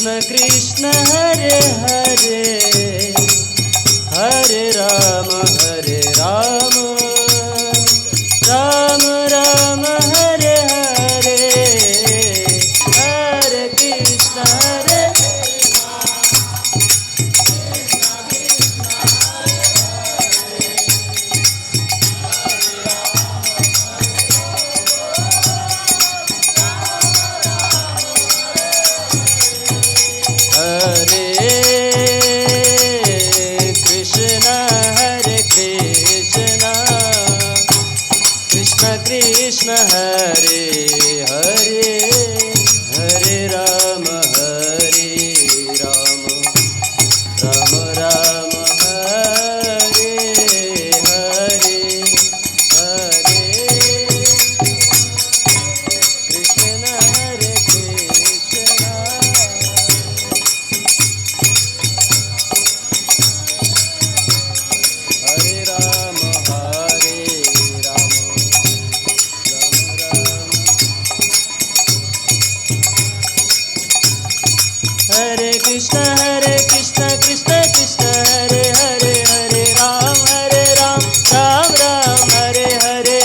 Krishna Krishna Hare Hare Hare Ram Ram Ram Hare Hare Hare Krishna Hare Krishna Hare Hare Hare Ram Ram Ram Hare Hare Hare Krishna Hare Krishna Hare Ram Hare Krishna Krishna Krishna Hare Hare Hare Ram Ram Ram Hare Hare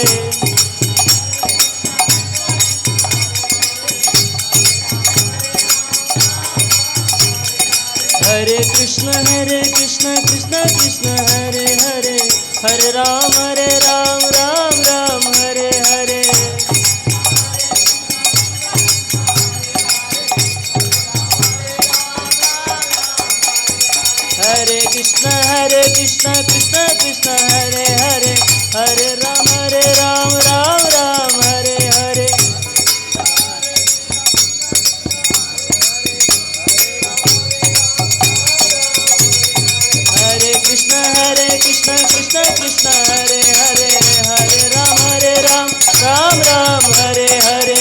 Hare Krishna Krishna Krishna Hare Hare Hare Ram Ram Ram Hare Hare Hare Krishna Krishna Krishna Hare Hare Hare Ram Ram Hare Hare Hare Krishna Krishna Hare Hare Hare Ram Ram Hare Hare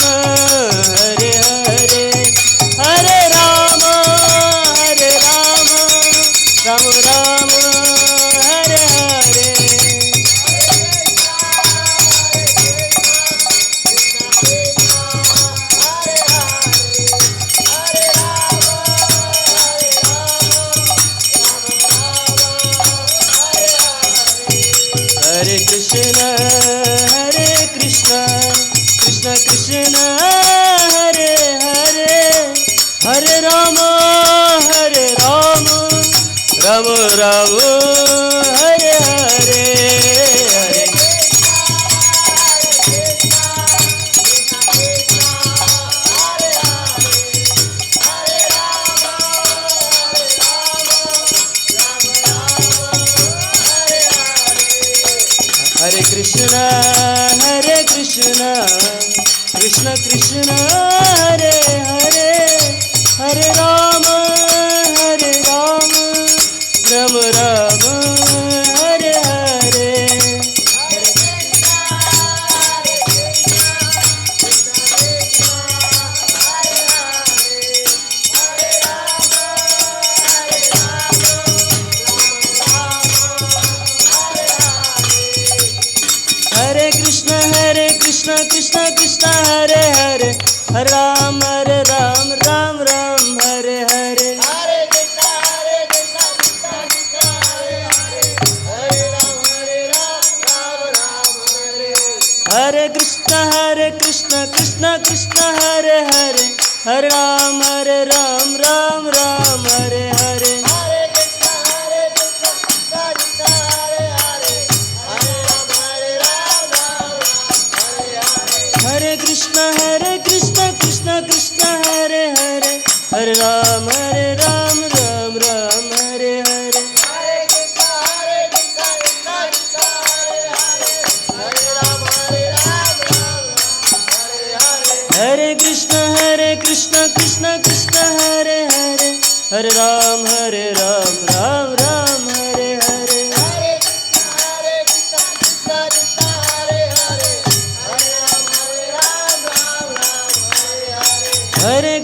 Hare Krishna Krishna Krishna Hare Hare Hare Ram Ram Hare Hare Hare Krishna Krishna Krishna Hare Hare Hare Ram Ram Hare Hare Hare Hare Krishna Krishna Hare Hare Hare Ram Ram Hare Hare Hare Krishna Krishna Hare Hare Hare Ram Ram Hare Hare Hare Krishna Krishna Hare Hare Hare Ram Ram Hare Hare Hare Krishna Krishna Hare Hare Hare Ram Ram Hare Hare Hare Krishna Krishna Hare Hare Hare Ram Ram Hare Hare Hare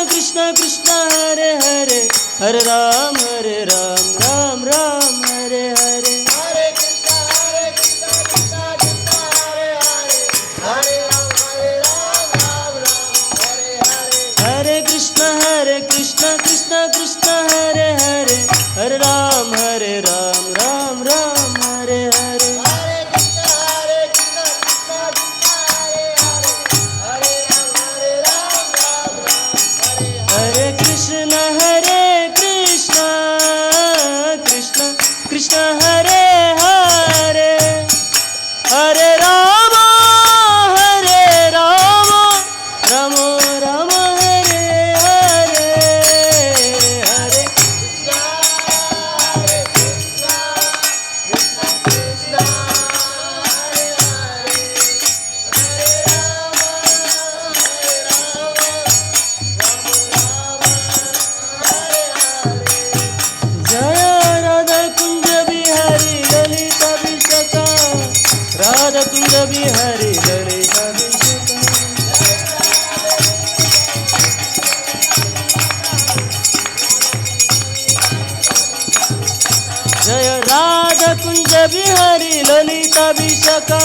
Krishna Krishna Hare Hare Hare Ram Krishna Hare Hare Hare Ram Ram Ram Hare Hare Hare Jai Radha Kunj Bihari ललिताभिषेका Radha Kunj Bihari ललिताभिषेका Jai Radha Kunj Bihari ललिताभिषेका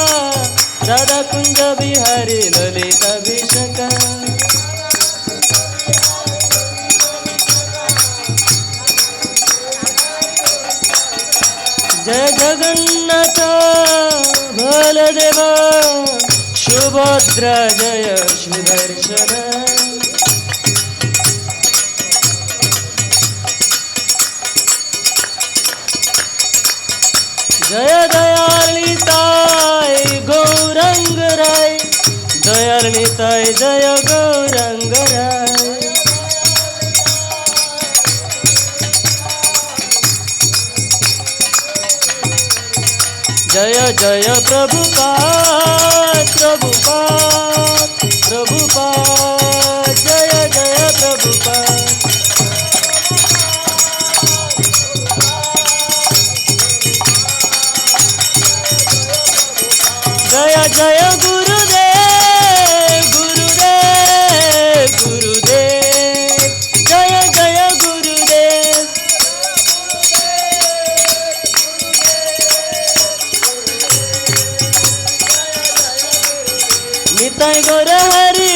Radha Kunj Bihari ललिताभिषेका Jai Jagannath Baldev Subhadra Jai Sudarshan Jai दयालिताय Gaurang Rai दयालिताय Jai Gaurang Rai Jai Jai Prabhupada Prabhupada Prabhupada Jai Jai Prabhupada Jai Jai Gurudev Gurudev Gurudev Jai Jai Gurudev Nitai Gaur Hari